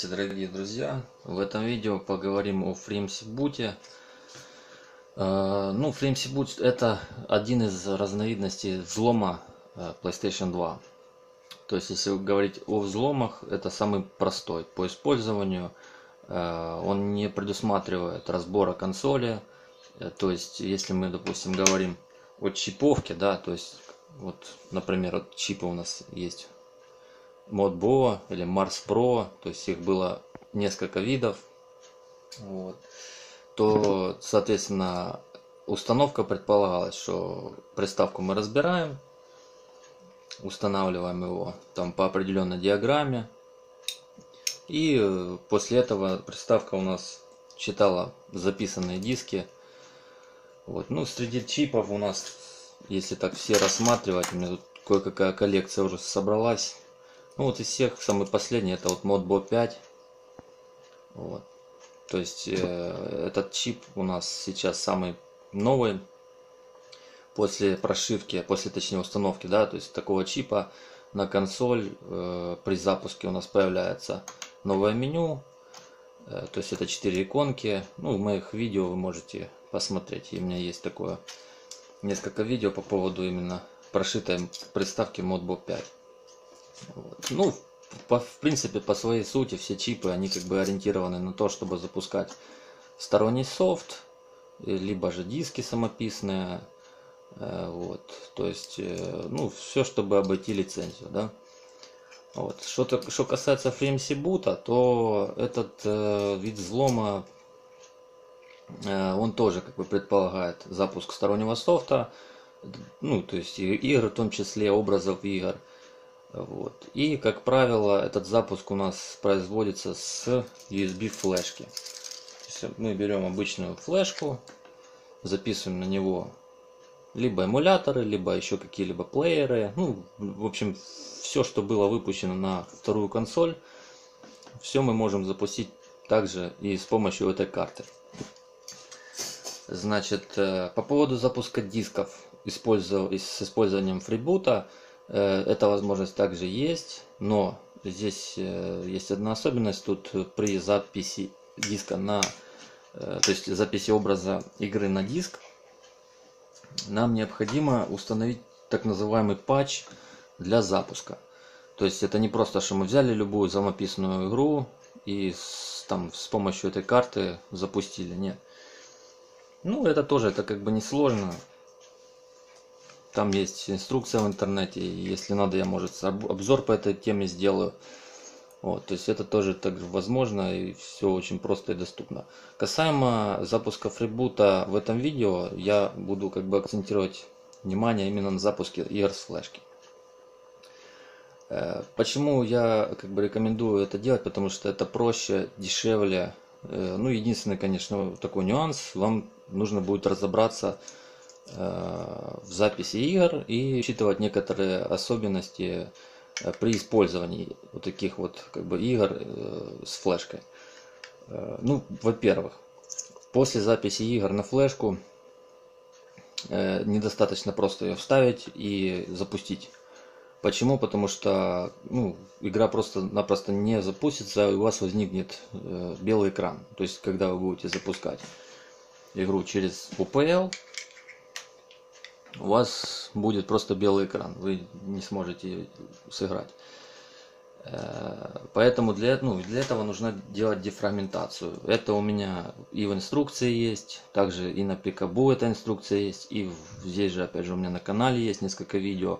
Здравствуйте, дорогие друзья! В этом видео поговорим о FreeMC-буте. FreeMC-бут это один из разновидностей взлома PlayStation 2. То есть, если говорить о взломах, это самый простой по использованию. Он не предусматривает разбора консоли. То есть, если мы, допустим, говорим о чиповке, да, то есть, вот, например, вот чипы у нас есть. Modbo или Mars Pro, то есть их было несколько видов, вот, то, соответственно, установка предполагалась, что приставку мы разбираем, устанавливаем его там по определенной диаграмме, и после этого приставка у нас читала записанные диски. Вот. Ну, среди чипов у нас, если так все рассматривать, у меня тут кое-какая коллекция уже собралась. Ну вот из всех самый последний это вот Modbo 5. Вот. То есть этот чип у нас сейчас самый новый после прошивки, после точнее установки, да, то есть такого чипа на консоль при запуске у нас появляется новое меню. То есть это 4 иконки. Ну, в моих видео вы можете посмотреть. И у меня есть такое несколько видео по поводу именно прошитой приставки Modbo 5. Вот. Ну, в принципе, по своей сути, все чипы, они как бы ориентированы на то, чтобы запускать сторонний софт, либо же диски самописные. Вот. То есть, ну, все, чтобы обойти лицензию, да. Вот. Что касается FreeMC-бута, то этот вид взлома, он тоже как бы предполагает запуск стороннего софта, ну, то есть игр, в том числе образов игр. Вот. И, как правило, этот запуск у нас производится с USB флешки. Мы берем обычную флешку, записываем на него либо эмуляторы, либо еще какие-либо плееры. Ну, в общем, все, что было выпущено на вторую консоль, все мы можем запустить также и с помощью этой карты. Значит, по поводу запуска дисков с использованием FreeBoot, эта возможность также есть, но здесь есть одна особенность. Тут при записи диска то есть записи образа игры на диск, нам необходимо установить так называемый патч для запуска. То есть это не просто, что мы взяли любую самописную игру и там с помощью этой карты запустили. Нет. Ну, это тоже, это как бы несложно. Там есть инструкция в интернете, и если надо, я, может, обзор по этой теме сделаю. Вот, то есть это тоже также возможно, и все очень просто и доступно. Касаемо запуска фрибута в этом видео, я буду как бы акцентировать внимание именно на запуске игр с флешки. Почему я как бы рекомендую это делать? Потому что это проще, дешевле. Ну, единственный, конечно, такой нюанс, вам нужно будет разобраться в записи игр и учитывать некоторые особенности при использовании вот таких вот как бы игр с флешкой. Ну, во-первых, после записи игр на флешку недостаточно просто ее вставить и запустить. Почему? Потому что игра просто-напросто не запустится, и у вас возникнет белый экран. То есть, когда вы будете запускать игру через UPL, у вас будет просто белый экран, вы не сможете сыграть. Поэтому для этого нужно делать дефрагментацию. Это у меня и в инструкции есть, также и на Пикабу эта инструкция есть, и здесь же, опять же, у меня на канале есть несколько видео.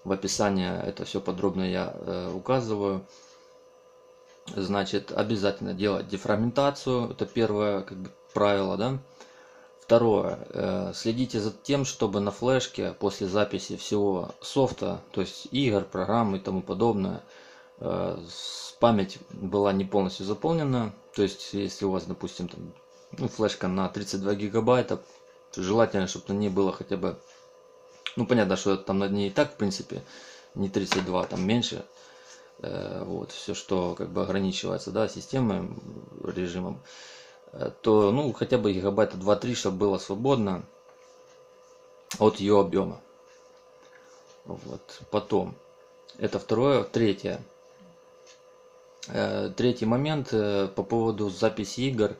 В описании это все подробно я указываю. Значит, обязательно делать дефрагментацию, это первое как бы правило, да. Второе, следите за тем, чтобы на флешке после записи всего софта, то есть игр, программ и тому подобное, память была не полностью заполнена. То есть, если у вас, допустим, флешка на 32 гигабайта, желательно, чтобы на ней было хотя бы, понятно, что там на ней и так, в принципе, не 32, там меньше. Вот, все, что как бы ограничивается, да, системой, режимом, то, хотя бы гигабайта 2-3, чтобы было свободно от ее объема. Вот. Потом, это второе. Третье. Третий момент по поводу записи игр.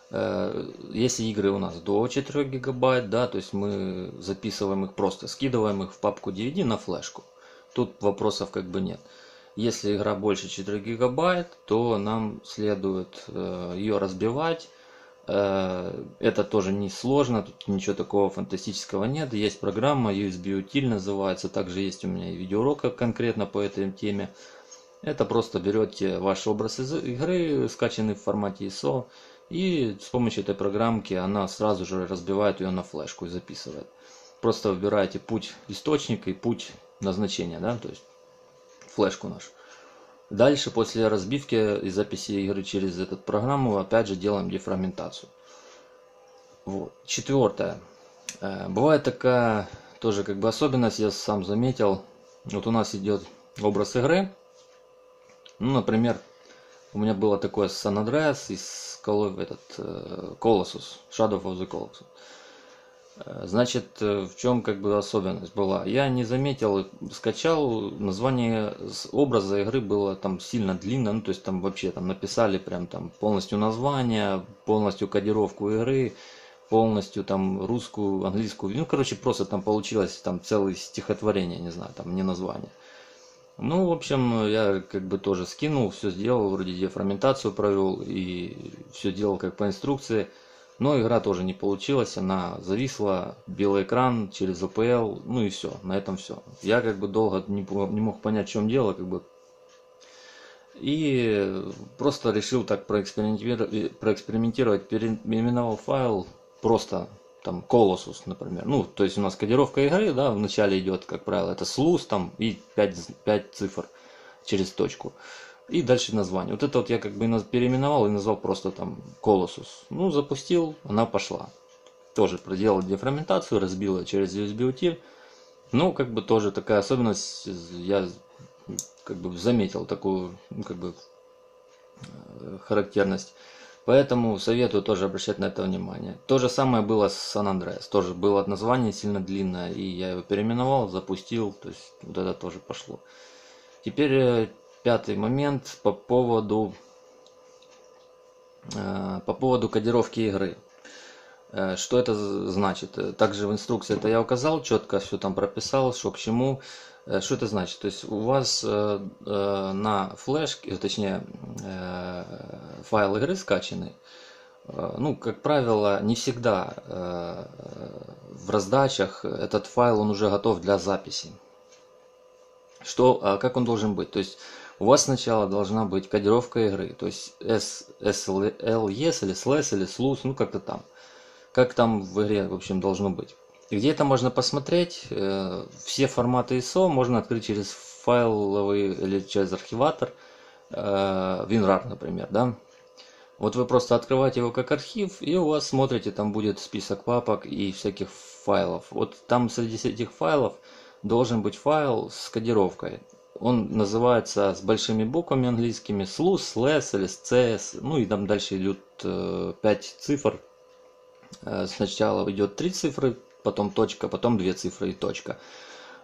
Если игры у нас до 4 гигабайт, да, то есть мы записываем их просто, скидываем их в папку DVD на флешку. Тут вопросов как бы нет. Если игра больше 4 гигабайт, то нам следует ее разбивать. Это тоже не сложно, тут ничего такого фантастического нет. Есть программа USB Util называется, также есть у меня и видеоурок конкретно по этой теме. Это просто берете ваш образ из игры, скачанный в формате ISO, и с помощью этой программки она сразу же разбивает ее на флешку и записывает. Просто выбираете путь источника и путь назначения, да, то есть флешку нашу. Дальше, после разбивки и записи игры через эту программу, опять же делаем дефрагментацию. Вот. Четвертое. Бывает такая тоже как бы особенность, я сам заметил. Вот у нас идет образ игры. Ну, например, у меня было такое San Andreas из Colossus, Shadow of the Colossus. Значит, в чем как бы особенность была? Я не заметил, скачал, название образа игры было там сильно длинно, ну то есть там вообще там написали прям там полностью название, полностью кодировку игры, полностью там русскую, английскую, ну короче просто там получилось там целое стихотворение, не знаю, там не название. Ну, в общем, я как бы тоже скинул, все сделал, вроде дефрагментацию провел и все делал как по инструкции. Но игра тоже не получилась, она зависла, белый экран через OPL, ну и все, на этом все. Я как бы долго не мог понять, в чем дело, как бы. И просто решил так проэкспериментировать, переименовал файл просто там Colossus, например. Ну, то есть у нас кодировка игры, да, вначале идет, как правило, это слуз там и 5 цифр через точку. И дальше название. Вот это вот я как бы переименовал и назвал просто там Colossus. Ну, запустил, она пошла. Тоже проделал дефрагментацию, разбил ее через USB утиль. Ну, как бы тоже такая особенность, я как бы заметил такую, ну, как бы характерность. Поэтому советую тоже обращать на это внимание. То же самое было с San Andreas. Тоже было название сильно длинное, и я его переименовал, запустил. То есть вот это тоже пошло. Теперь пятый момент по поводу кодировки игры. Что это значит? Также в инструкции это я указал, четко все там прописал, что к чему. Что это значит? То есть у вас на флешке, точнее файл игры скачанный, ну, как правило, не всегда в раздачах этот файл он уже готов для записи. Как он должен быть? То есть у вас сначала должна быть кодировка игры, то есть SLS или SLS или SLUS, ну как-то там. Как там в игре, в общем, должно быть. И где это можно посмотреть? Все форматы ISO можно открыть через файловый или через архиватор, WinRAR, например, да. Вот вы просто открываете его как архив, и у вас смотрите, там будет список папок и всяких файлов. Вот там среди этих файлов должен быть файл с кодировкой. Он называется с большими буквами английскими SLUS, SLS или CS, ну и там дальше идут 5 цифр. Сначала идет 3 цифры, потом точка, потом 2 цифры и точка.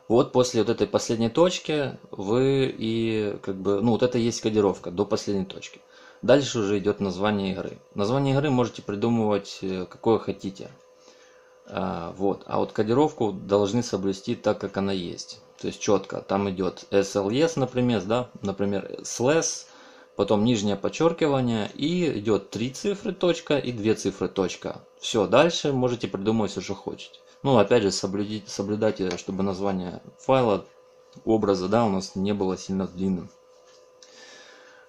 Вот после вот этой последней точки вы и как бы, ну вот это и есть кодировка до последней точки. Дальше уже идет название игры. Название игры можете придумывать какое хотите. Вот. А вот кодировку должны соблюсти так, как она есть. То есть четко. Там идет SLS, например, да, например, SLS, потом нижнее подчеркивание, и идет 3 цифры точка и 2 цифры точка. Все, дальше можете придумывать все, что хотите. Ну, опять же, соблюдайте, чтобы название файла, образа, да, у нас не было сильно длинным.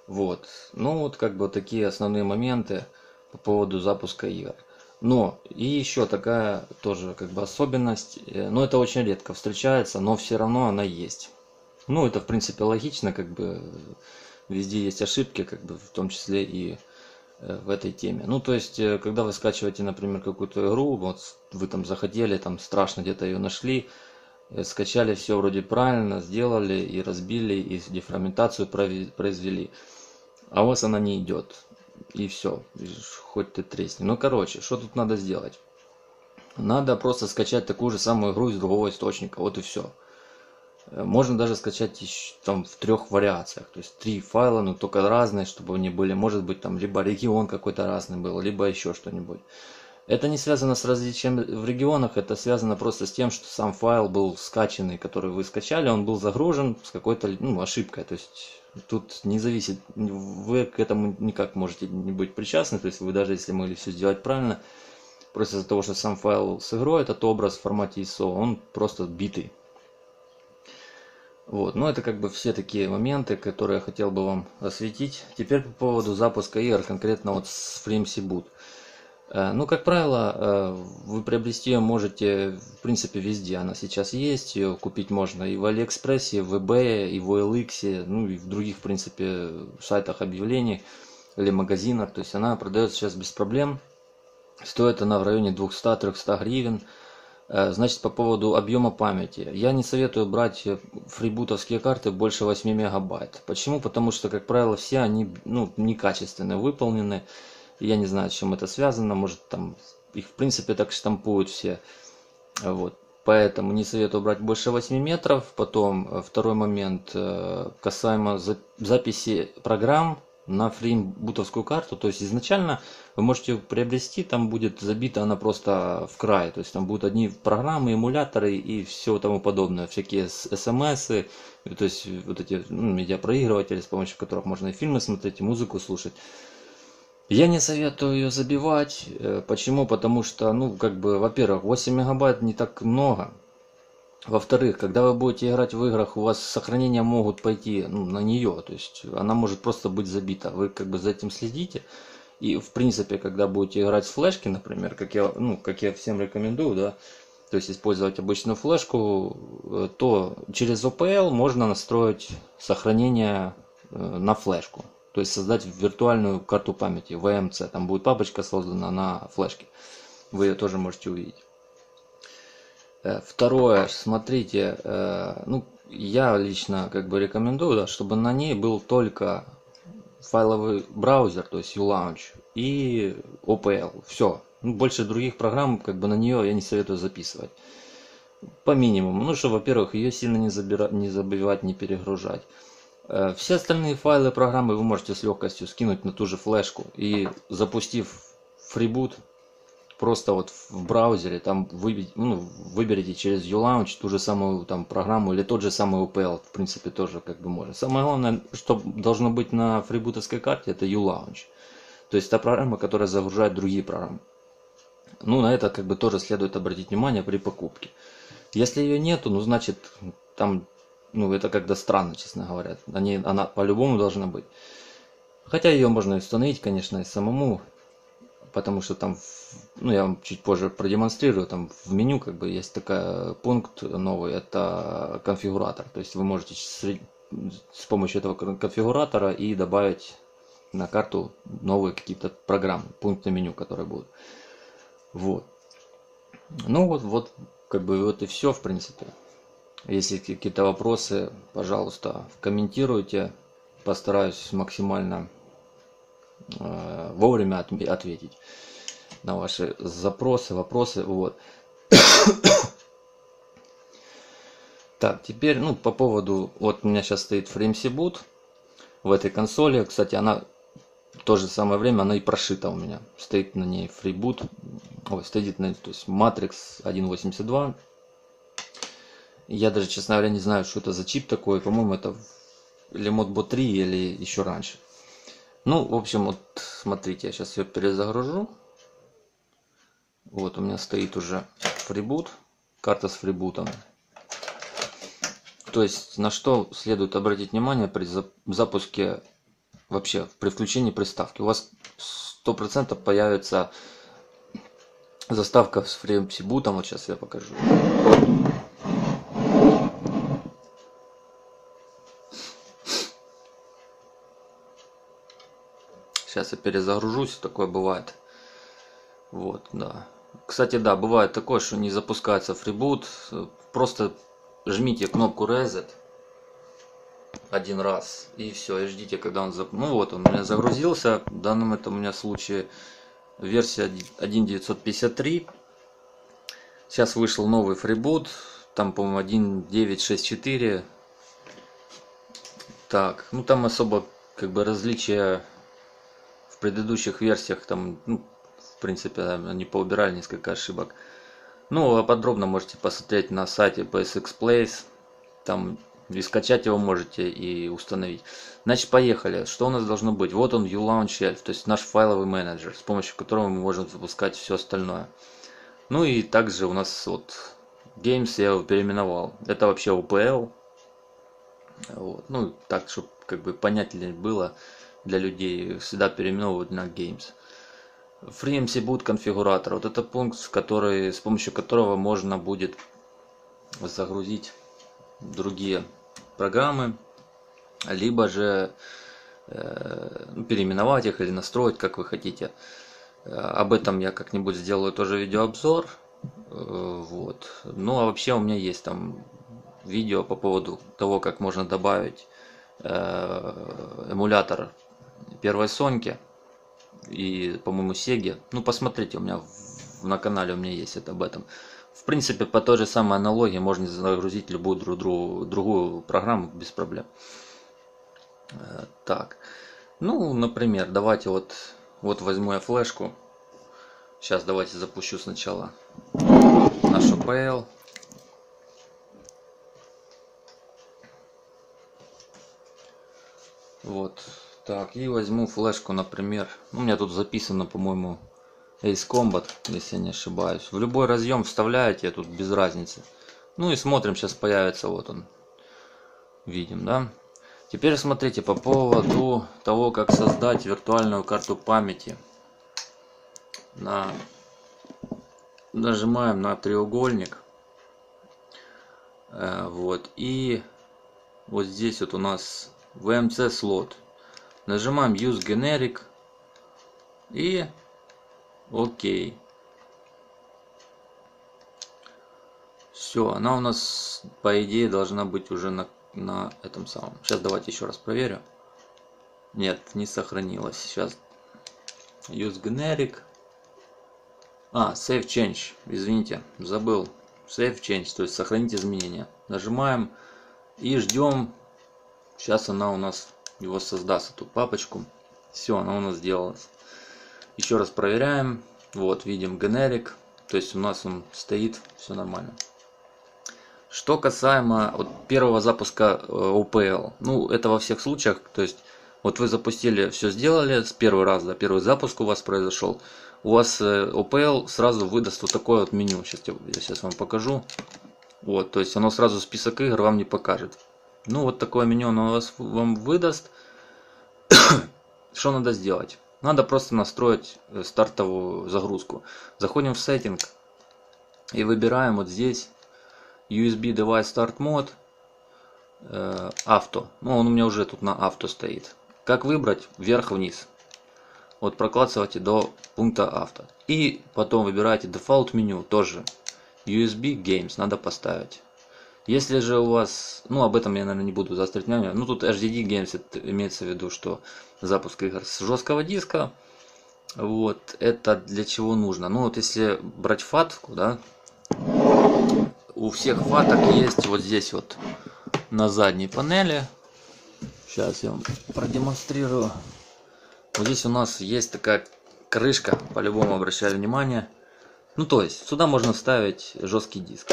Вот. Ну, вот как бы такие основные моменты по поводу запуска игр. Но, и еще такая тоже как бы особенность, но это очень редко встречается, но все равно она есть. Ну, это в принципе логично, как бы везде есть ошибки, как бы в том числе и в этой теме. Ну, то есть, когда вы скачиваете, например, какую-то игру, вот вы там захотели, там страшно где-то ее нашли, скачали все вроде правильно, сделали и разбили, и дефрагментацию произвели, а у вас она не идет. И все, хоть ты тресни. Ну, короче, что тут надо сделать? Надо просто скачать такую же самую игру из другого источника, вот и все. Можно даже скачать там в 3 вариациях, то есть 3 файла, но только разные, чтобы они были, может быть, там либо регион какой-то разный был, либо еще что-нибудь. Это не связано с различием в регионах, это связано просто с тем, что сам файл был скачанный, который вы скачали, он был загружен с какой-то ошибкой. То есть тут не зависит, вы к этому никак можете не быть причастны, то есть вы даже если могли все сделать правильно, просто из-за того, что сам файл с игрой, этот образ в формате ISO, он просто битый. Вот, но это как бы все такие моменты, которые я хотел бы вам осветить. Теперь по поводу запуска игр, конкретно вот с Flimsy Boot. Ну, как правило, вы приобрести ее можете, в принципе, везде. Она сейчас есть, ее купить можно и в Алиэкспрессе, и в eBay, и в OLX, ну и в других, в принципе, сайтах объявлений или магазинах. То есть она продается сейчас без проблем. Стоит она в районе 200-300 гривен. Значит, по поводу объема памяти. Я не советую брать фрибутовские карты больше 8 мегабайт. Почему? Потому что, как правило, все они некачественно выполнены. Я не знаю, с чем это связано. Может, там их, в принципе, так штампуют все. Вот. Поэтому не советую брать больше 8 метров. Потом, второй момент, касаемо записи программ на фреймбутовскую карту. То есть изначально вы можете ее приобрести, там будет забита она просто в край. То есть там будут одни программы, эмуляторы и все тому подобное. Всякие смсы, то есть вот эти медиапроигрыватели, с помощью которых можно и фильмы смотреть, и музыку слушать. Я не советую ее забивать. Почему? Потому что, во-первых, 8 мегабайт не так много. Во-вторых, когда вы будете играть в играх, у вас сохранения могут пойти на нее. То есть она может просто быть забита. Вы как бы за этим следите. И в принципе, когда будете играть с флешки, например, как я всем рекомендую, да, то есть использовать обычную флешку, то через OPL можно настроить сохранение на флешку. То есть создать виртуальную карту памяти, VMC. Там будет папочка создана на флешке. Вы ее тоже можете увидеть. Второе, смотрите, я лично как бы рекомендую, да, чтобы на ней был только файловый браузер, то есть uLaunch и OPL. Все. Больше других программ как бы на нее я не советую записывать. По минимуму. Что, во-первых, ее сильно не забивать, не перегружать. Все остальные файлы программы вы можете с легкостью скинуть на ту же флешку и запустив FreeBoot, просто вот в браузере там выберите через uLaunch ту же самую там программу или тот же самый OPL, в принципе тоже как бы можно. Самое главное, что должно быть на фрибутовской карте, это uLaunch. То есть та программа, которая загружает другие программы. На это как бы тоже следует обратить внимание при покупке. Если ее нету, значит там это как-то странно, честно говоря. Она по-любому должна быть. Хотя ее можно установить, конечно, и самому. Потому что там, я вам чуть позже продемонстрирую, там в меню как бы есть такой пункт новый, это конфигуратор. То есть вы можете с помощью этого конфигуратора и добавить на карту новые какие-то программы, пункты меню, которые будут. Вот. Как бы вот и все, в принципе. Если какие-то вопросы, пожалуйста, комментируйте. Постараюсь максимально вовремя ответить на ваши запросы, вопросы. Вот. Так, теперь, по поводу, вот у меня сейчас стоит Flimsy Boot в этой консоли. Кстати, она в то же самое время, она и прошита у меня. Стоит на ней FreeBoot. Стоит на, то есть Matrix 1.82. Я даже, честно говоря, не знаю, что это за чип такой. По-моему, это или Modbot 3, или еще раньше. В общем, вот смотрите, я сейчас ее перезагружу. Вот у меня стоит уже FreeBoot, карта с FreeBoot'ом. То есть на что следует обратить внимание при запуске, вообще при включении приставки. У вас 100% появится заставка с Flimsy Boot'ом. Вот сейчас я покажу. Сейчас я перезагружусь, такое бывает. Вот, да. Кстати, да, бывает такое, что не запускается FreeBoot. Просто жмите кнопку Reset один раз и все, и ждите, когда он вот он у меня загрузился. В данном у меня случае версия 1.953. Сейчас вышел новый FreeBoot. там, по-моему, 1.964. Так, ну там особо как бы различия в предыдущих версиях, там, ну, в принципе, они поубирали несколько ошибок. Ну, а подробно можете посмотреть на сайте PSX Place. Там и скачать его можете и установить. Значит, поехали. Что у нас должно быть? Вот он, View Launch Shelf, то есть наш файловый менеджер, с помощью которого мы можем запускать все остальное. Ну и также у нас вот Games я его переименовал. Это вообще OPL. Вот. Ну, так, чтобы как бы понятнее было для людей, всегда переименовывают на Games. FreeMC Boot конфигуратор. Вот это пункт, с помощью которого можно будет загрузить другие программы, либо же переименовать их или настроить, как вы хотите. Об этом я как-нибудь сделаю тоже видеообзор. Вот. Ну а вообще у меня есть там видео по поводу того, как можно добавить эмулятор первой Соньки и, по-моему, Сеги. Ну, посмотрите, у меня на канале у меня есть это об этом. В принципе, по той же самой аналогии можно загрузить любую другую программу без проблем. Так, ну, например, давайте вот возьму я флешку. Сейчас давайте запущу сначала наш OPL. Вот, так, и возьму флешку, например. У меня тут записано, по-моему, Ace Combat, если я не ошибаюсь. В любой разъем вставляете, тут без разницы. Ну и смотрим, сейчас появится, вот он. Видим, да? Теперь смотрите, по поводу того, как создать виртуальную карту памяти. Нажимаем на треугольник. Вот, и вот здесь вот у нас VMC слот. Нажимаем Use Generic и окей. Все, она у нас по идее должна быть уже на этом самом. Сейчас давайте еще раз проверю. Нет, не сохранилась. Сейчас Use Generic. Save Change. Извините, забыл. Save Change, то есть сохранить изменения. Нажимаем и ждем. Сейчас она у нас его создаст, эту папочку. Все, она у нас сделалась. Еще раз проверяем. Вот, видим Generic. То есть у нас он стоит, все нормально. Что касаемо вот первого запуска OPL. Ну, это во всех случаях. То есть, вот вы запустили, все сделали с первый раз, да, первый запуск у вас произошел. У вас OPL сразу выдаст вот такое вот меню. Я сейчас вам покажу. Вот, то есть оно сразу список игр вам не покажет. Ну, вот такое меню оно вам выдаст. Что надо сделать? Надо просто настроить стартовую загрузку. Заходим в сеттинг и выбираем вот здесь USB Device Start Mode авто. Ну, он у меня уже тут на авто стоит. Как выбрать? Вверх-вниз. Вот прокладывайте до пункта авто. И потом выбираете Default меню, тоже USB Games надо поставить. Если же у вас, ну об этом я, наверное, не буду заострять внимание, ну тут HDD Games, это имеется в виду, что запуск игр с жесткого диска, вот, это для чего нужно. Ну вот если брать фатку, да, у всех фаток есть вот здесь вот на задней панели, сейчас я вам продемонстрирую, вот здесь у нас есть такая крышка, по-любому обращаю внимание, ну то есть сюда можно вставить жесткий диск.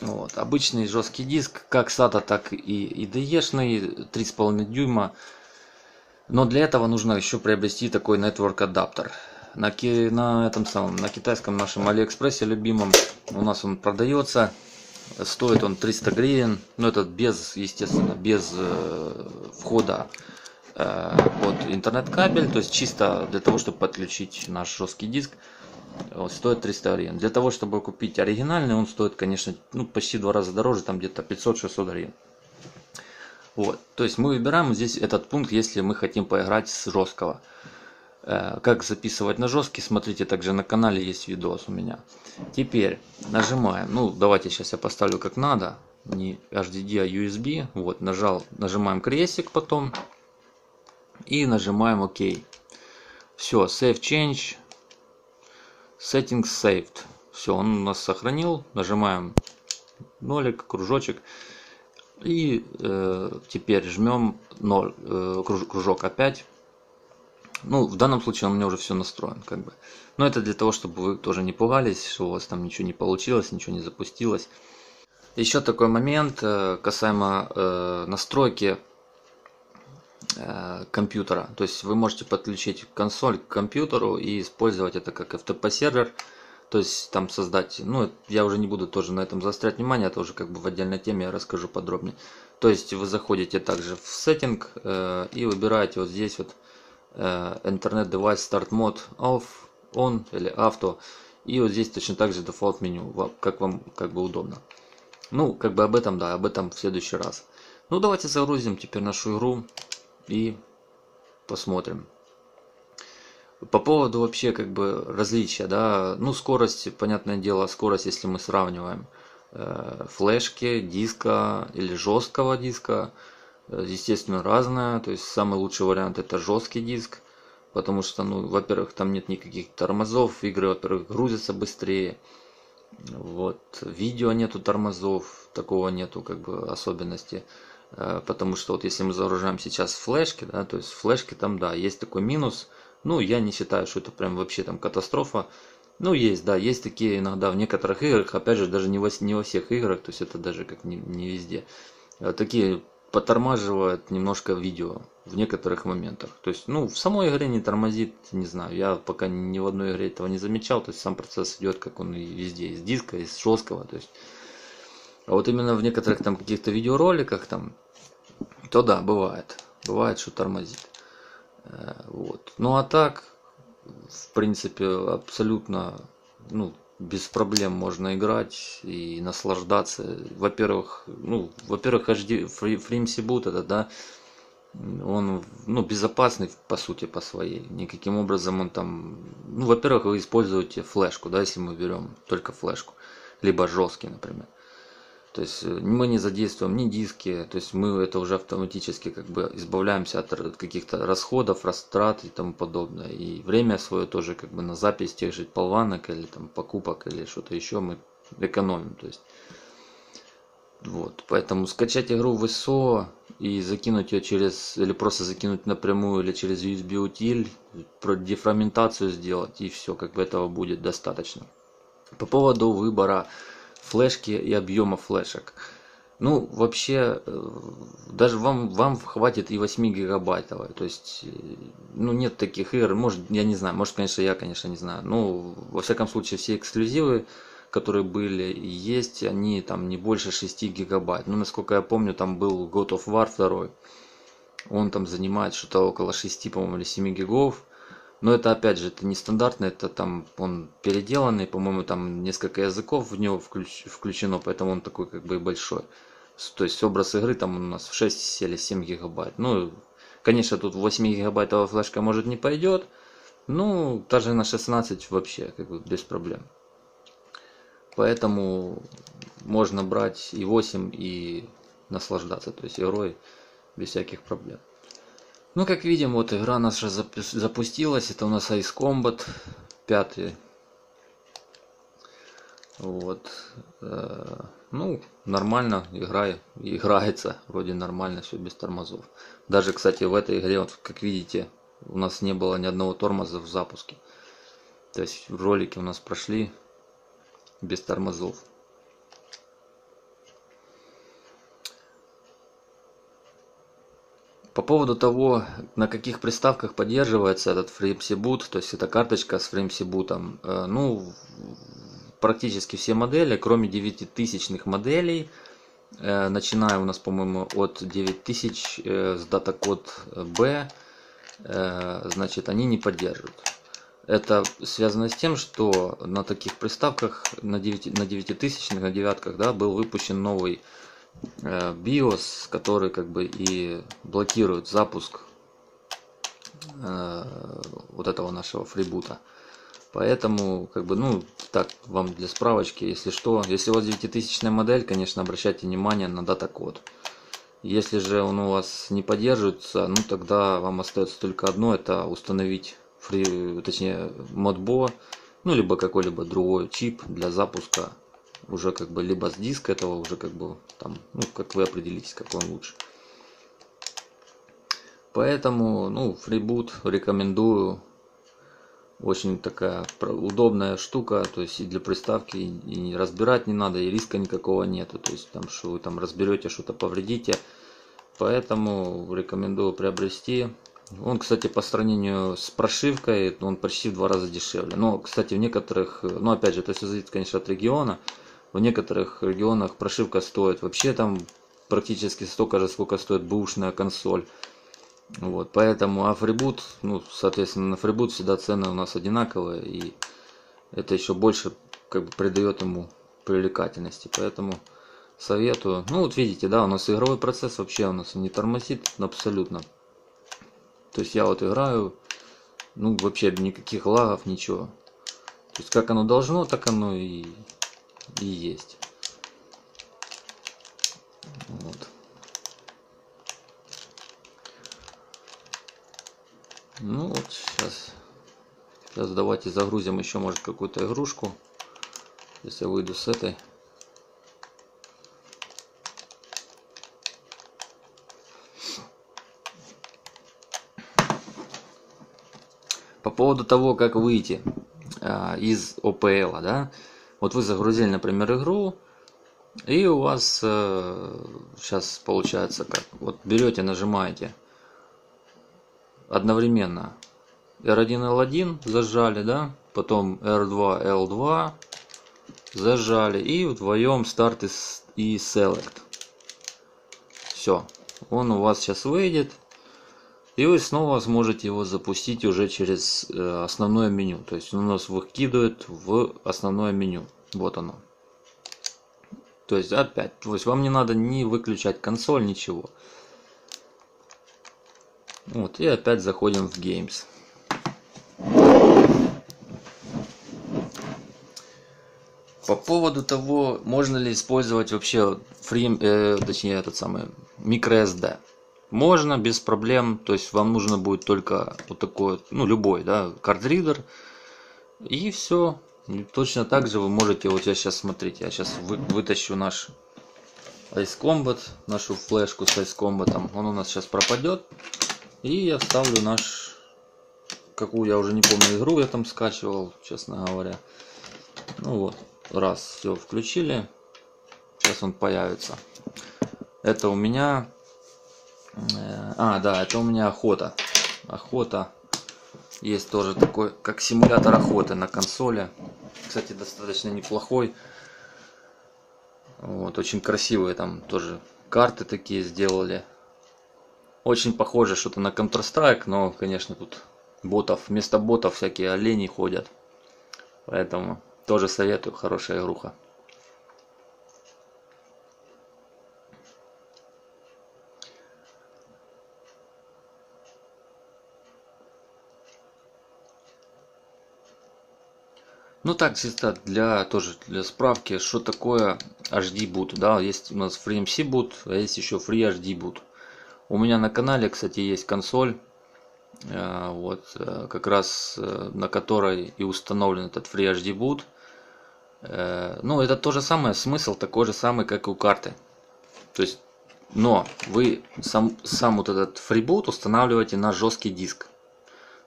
Вот, обычный жесткий диск, как SATA, так и IDE-шный, 3,5 дюйма. Но для этого нужно еще приобрести такой Network адаптер. На китайском нашем Алиэкспрессе любимом у нас он продается. Стоит он 300 гривен. Но это естественно, без входа под интернет-кабель. То есть чисто для того, чтобы подключить наш жесткий диск. Вот, стоит 300 гривен. Для того, чтобы купить оригинальный, он стоит, конечно, ну, почти в 2 раза дороже, там где-то 500-600 гривен. Вот. То есть мы выбираем здесь этот пункт, если мы хотим поиграть с жесткого. Как записывать на жесткий, смотрите, также на канале есть видос у меня. Теперь нажимаем, ну давайте сейчас я поставлю как надо, не HDD, а USB. Вот, нажимаем крестик потом и нажимаем ОК. Все, Save Change. Settings saved. Все, он у нас сохранил. Нажимаем нолик, кружочек. И теперь жмем кружок опять. Ну, в данном случае он у меня уже все настроен, как бы. Но это для того, чтобы вы тоже не пугались, что у вас там ничего не получилось, ничего не запустилось. Еще такой момент касаемо настройки компьютера. То есть вы можете подключить консоль к компьютеру и использовать это как FTP сервер. То есть там создать, ну я уже не буду тоже на этом заострять внимание, это уже как бы в отдельной теме я расскажу подробнее. То есть вы заходите также в сеттинг и выбираете вот здесь вот Internet Device Start Mode Off, On или Auto. И вот здесь точно так же дефолт меню, как вам как бы удобно. Ну, как бы об этом, да, об этом в следующий раз. Ну, давайте загрузим теперь нашу игру и посмотрим. По поводу вообще как бы различия, да, ну скорость, понятное дело, скорость, если мы сравниваем флешки, диска или жесткого диска, естественно разная, то есть самый лучший вариант это жесткий диск, потому что, ну, во-первых, там нет никаких тормозов, игры, во-первых, грузятся быстрее, вот, видео нету тормозов, такого нету как бы особенности. Потому что вот если мы загружаем сейчас флешки, да, то есть флешки там, да, есть такой минус. Ну, я не считаю, что это прям вообще там катастрофа. Ну, есть, да, есть такие иногда в некоторых играх, опять же, даже не во всех играх, то есть это даже как не везде. Такие подтормаживают немножко видео в некоторых моментах. То есть, ну, в самой игре не тормозит, не знаю, я пока ни в одной игре этого не замечал, то есть сам процесс идет, как он и везде, из диска, из жесткого, то есть. А вот именно в некоторых там каких-то видеороликах там, то да, бывает, что тормозит. Вот. Ну а так, в принципе, абсолютно, ну, без проблем можно играть и наслаждаться. Во-первых, HD FreeMC Boot это, да, он, ну, безопасный по сути по своей. Никаким образом он там, ну, во-первых, вы используете флешку, да, если мы берем только флешку, либо жесткий, например. То есть мы не задействуем ни диски, то есть мы это уже автоматически как бы избавляемся от каких-то расходов, растрат и тому подобное. И время свое тоже как бы на запись тех же болванок или там покупок или что-то еще мы экономим. То есть вот, поэтому скачать игру в ISO и закинуть ее через, или просто закинуть напрямую, или через USB утиль, про дефрагментацию сделать, и все, как бы этого будет достаточно. По поводу выбора флешки и объема флешек. Ну, вообще, даже вам хватит и 8 гигабайтовой. То есть, ну, нет таких игр. Может, я не знаю, может, конечно, я, конечно, не знаю. Ну, во всяком случае, все эксклюзивы, которые были и есть, они там не больше 6 гигабайт. Ну, насколько я помню, там был God of War 2. Он там занимает что-то около 6, по-моему, или 7 гигов. Но это опять же, это не стандартно, это там он переделанный, по-моему, там несколько языков в него включено, поэтому он такой как бы и большой. То есть образ игры там у нас в 6 или 7 гигабайт. Ну, конечно, тут 8 гигабайтовая флешка может не пойдет, ну, даже на 16 вообще как бы без проблем. Поэтому можно брать и 8 и наслаждаться, то есть игрой без всяких проблем. Ну, как видим, вот игра наша запустилась. Это у нас Ace Combat 5. Вот. Ну, нормально играется. Вроде нормально, все без тормозов. Даже, кстати, в этой игре, вот, как видите, у нас не было ни одного тормоза в запуске. То есть ролики у нас прошли без тормозов. По поводу того, на каких приставках поддерживается этот FreeMC Boot, то есть это карточка с FreeMC Boot, ну, практически все модели, кроме 9000 моделей, начиная у нас, по-моему, от 9000 с датакод B, значит, они не поддерживают. Это связано с тем, что на таких приставках, на 9000, на девятках, да, был выпущен новый BIOS, который как бы и блокирует запуск вот этого нашего фрибута. Поэтому, как бы, ну, так, вам для справочки, если что, если у вас 9000 модель, конечно, обращайте внимание на датакод. Если же он у вас не поддерживается, ну, тогда вам остается только одно, это установить точнее, Modbo, ну либо какой-либо другой чип для запуска уже как бы либо с диска этого, уже как бы там, ну как вы определитесь, какой он лучше. Поэтому, ну, FreeBoot рекомендую. Очень такая удобная штука, то есть и для приставки, и разбирать не надо, и риска никакого нету, то есть там, что вы там разберете, что-то повредите. Поэтому рекомендую приобрести. Он, кстати, по сравнению с прошивкой, он почти в 2 раза дешевле. Но, кстати, в некоторых, ну опять же, это все зависит, конечно, от региона. В некоторых регионах прошивка стоит вообще там практически столько же, сколько стоит бэушная консоль. Вот, поэтому, а FreeBoot, ну, соответственно, на FreeBoot всегда цены у нас одинаковые, и это еще больше как бы придает ему привлекательности, поэтому советую. Ну, вот видите, да, у нас игровой процесс вообще у нас не тормозит абсолютно. То есть я вот играю, ну, вообще никаких лагов, ничего. То есть как оно должно, так оно и есть. Вот. Ну вот сейчас давайте загрузим еще, может, какую-то игрушку. Если я выйду с этой. По поводу того, как выйти из OPL, да, вот вы загрузили, например, игру, и у вас сейчас получается как, вот берете, нажимаете одновременно R1, L1 зажали, да, потом R2, L2 зажали, и вдвоем Start и Select. Все, он у вас сейчас выйдет. И вы снова сможете его запустить уже через основное меню. То есть он у нас выкидывает в основное меню. Вот оно. То есть опять, то есть вам не надо ни выключать консоль, ничего. Вот, и опять заходим в Games. По поводу того, можно ли использовать вообще точнее этот самый microSD. Можно без проблем, то есть вам нужно будет только вот такой, ну любой, да, картридер, и все. Точно так же вы можете, вот я сейчас, смотрите, я сейчас вытащу наш Ice Combat, нашу флешку с Ice Combat, он у нас сейчас пропадет, и я вставлю наш, какую я уже не помню игру я там скачивал, честно говоря. Ну вот, раз, все включили, сейчас он появится. Это у меня... да, это у меня охота. Охота. Есть тоже такой, как симулятор охоты на консоли. Кстати, достаточно неплохой. Вот, очень красивые там тоже карты такие сделали. Очень похоже что-то на Counter-Strike, но, конечно, тут ботов, вместо ботов всякие олени ходят. Поэтому тоже советую, хорошая игруха. Ну так, чисто для справки, что такое HD boot, да, есть у нас FreeMC boot, а есть еще FreeHD boot. У меня на канале, кстати, есть консоль, вот, как раз на которой и установлен этот FreeHD boot. Ну, это то же самое, смысл такой же самый, как и у карты. То есть, но вы сам вот этот FreeBoot устанавливаете на жесткий диск.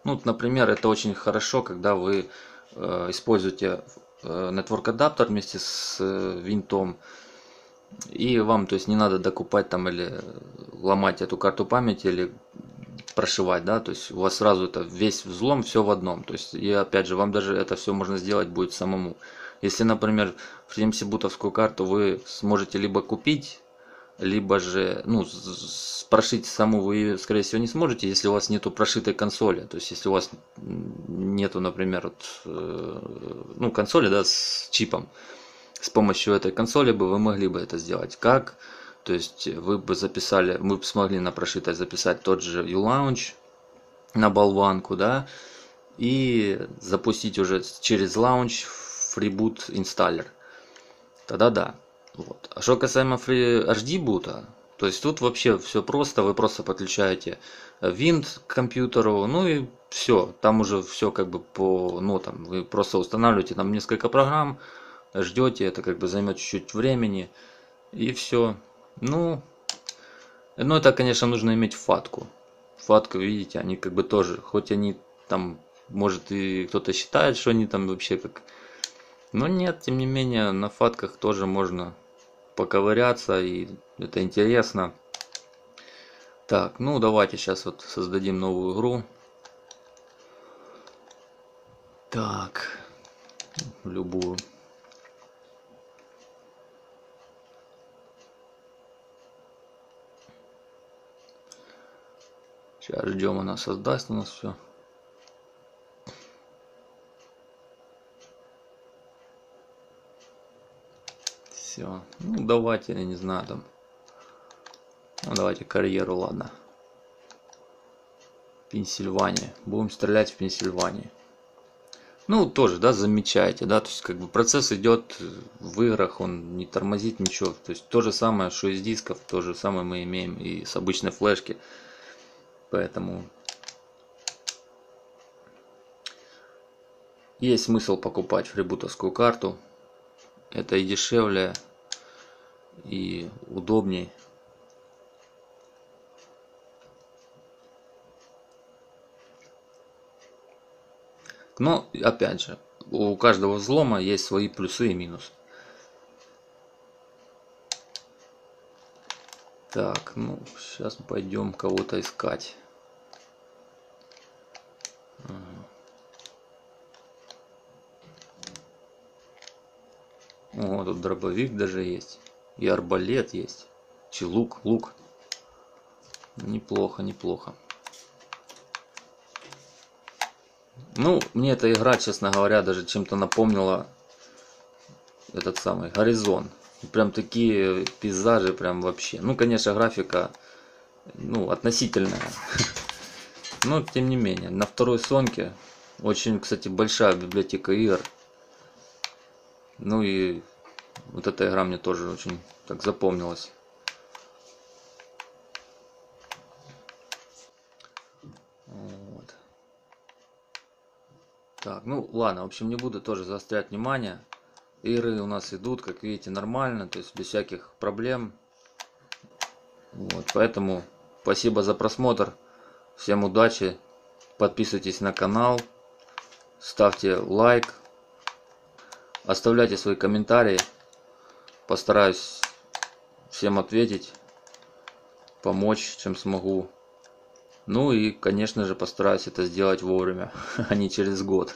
Ну, например, это очень хорошо, когда вы используете network адаптер вместе с винтом, и вам, то есть, не надо докупать там или ломать эту карту памяти или прошивать, да, то есть у вас сразу это весь взлом, все в одном, то есть, и опять же, вам даже это все можно сделать будет самому. Если, например, FreeMC бутовскую карту вы сможете либо купить, либо же, ну, прошить саму вы ее, скорее всего, не сможете, если у вас нету прошитой консоли. То есть, если у вас нету, например, ну, консоли, да, с чипом, с помощью этой консоли бы вы могли бы это сделать. Как? То есть, вы бы смогли на прошитой записать тот же uLaunch на болванку, да, и запустить уже через Launch FreeBoot инсталлер. Тогда да. Вот. А что касаемо FreeHD бута, то есть тут вообще все просто, вы просто подключаете винт к компьютеру, ну и все, там уже все как бы по нотам. Вы просто устанавливаете там несколько программ, ждете, это как бы займет чуть-чуть времени, и все. Ну, это, конечно, нужно иметь фатку. Фатку, видите, они как бы тоже, хоть они там, может, и кто-то считает, что они там вообще как... Но нет, тем не менее, на фатках тоже можно поковыряться, и это интересно. Так, ну давайте сейчас вот создадим новую игру. Так, любую. Сейчас ждем, она создаст у нас все. Все. Ну давайте, я не знаю там. Ну давайте карьеру, ладно. Пенсильвания. Будем стрелять в Пенсильвании. Ну, тоже, да, замечаете, да, то есть, как бы процесс идет в играх, он не тормозит ничего. То есть, то же самое, что из дисков, то же самое мы имеем и с обычной флешки. Поэтому есть смысл покупать фрибутовскую карту. Это и дешевле, и удобней. Но, опять же, у каждого взлома есть свои плюсы и минусы. Так, ну, сейчас пойдем кого-то искать. О, тут дробовик даже есть. И арбалет есть. Лук. Неплохо, неплохо. Ну, мне эта игра, честно говоря, даже чем-то напомнила этот самый Горизон. Прям такие пейзажи, прям вообще. Ну, конечно, графика, ну, относительная. Но, тем не менее, на второй сонке очень, кстати, большая библиотека игр. Ну и вот эта игра мне тоже очень так запомнилась. Вот. Так, ну ладно, в общем, не буду тоже заострять внимание. Игры у нас идут, как видите, нормально, то есть без всяких проблем. Вот, поэтому спасибо за просмотр. Всем удачи. Подписывайтесь на канал. Ставьте лайк. Оставляйте свои комментарии. Постараюсь всем ответить. Помочь, чем смогу. Ну и, конечно же, постараюсь это сделать вовремя, а не через год.